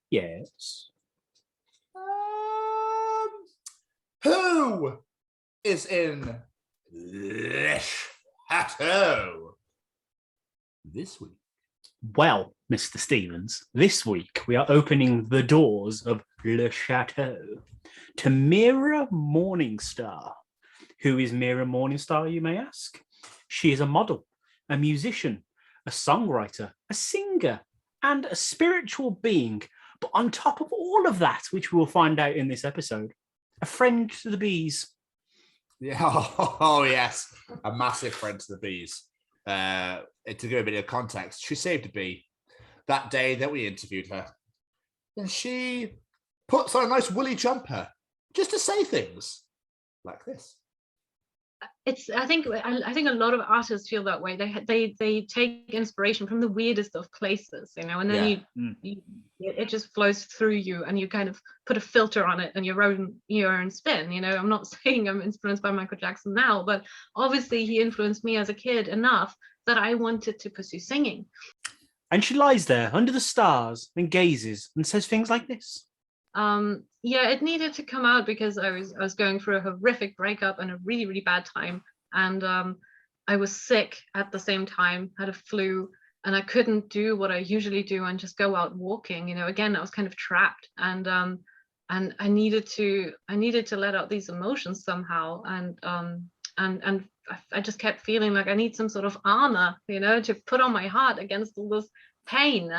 Yes. Who is in Le Chateau this week? Well, Mr. Stevens, this week we are opening the doors of Le Chateau to Mira Morningstar. Who is Mira Morningstar, you may ask? She is a model, a musician, a songwriter, a singer, and a spiritual being. But on top of all of that, which we will find out in this episode, a friend to the bees. Yeah, oh yes, a massive friend to the bees. To give a bit of context, she saved a bee that day that we interviewed her. And she puts on a nice woolly jumper just to say things like this. I think a lot of artists feel that way. They take inspiration from the weirdest of places, and then it just flows through you, and you kind of put a filter on it and your own spin. I'm not saying I'm influenced by Michael Jackson now, but obviously he influenced me as a kid enough that I wanted to pursue singing. And she lies there under the stars and gazes and says things like this. It needed to come out because I was going through a horrific breakup and a really, really bad time. And I was sick at the same time, had a flu, and I couldn't do what I usually do and just go out walking. Again, I was kind of trapped, and I needed to let out these emotions somehow. And I just kept feeling like I need some sort of armor, to put on my heart against all this pain.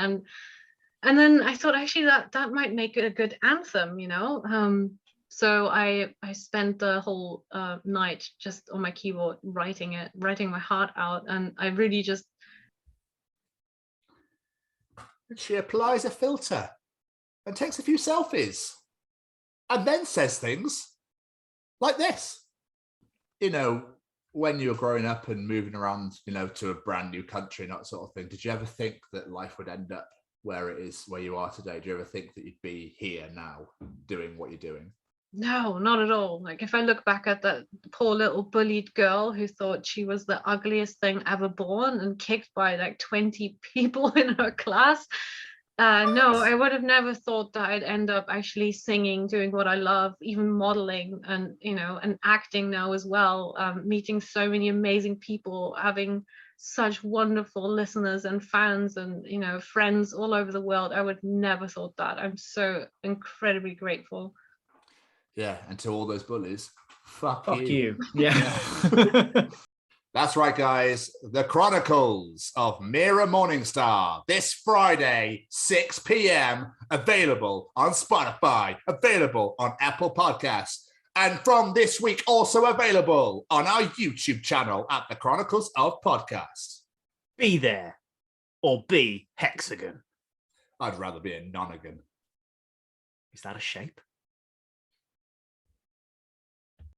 And then I thought, actually, that might make it a good anthem, So I spent the whole night just on my keyboard writing my heart out, and I really just. She applies a filter and takes a few selfies, and then says things like this. When you were growing up and moving around, to a brand new country and that sort of thing, did you ever think that life would end up where it is, where you are today? Do you ever think that you'd be here now doing what you're doing? No, not at all. Like, if I look back at that poor little bullied girl who thought she was the ugliest thing ever born and kicked by like 20 people in her class, no, I would have never thought that I'd end up actually singing, doing what I love, even modeling and acting now as well, meeting so many amazing people, having such wonderful listeners and fans and friends all over the world. I would never thought that. I'm so incredibly grateful. Yeah, and to all those bullies, fuck you. Yeah. That's right, guys. The Chronicles of Mira Morningstar, this Friday, 6 p.m, available on Spotify, available on Apple Podcasts, and from this week also available on our YouTube channel at The Chronicles of Podcast. Be there or be hexagon. I'd rather be a nonagon. Is that a shape?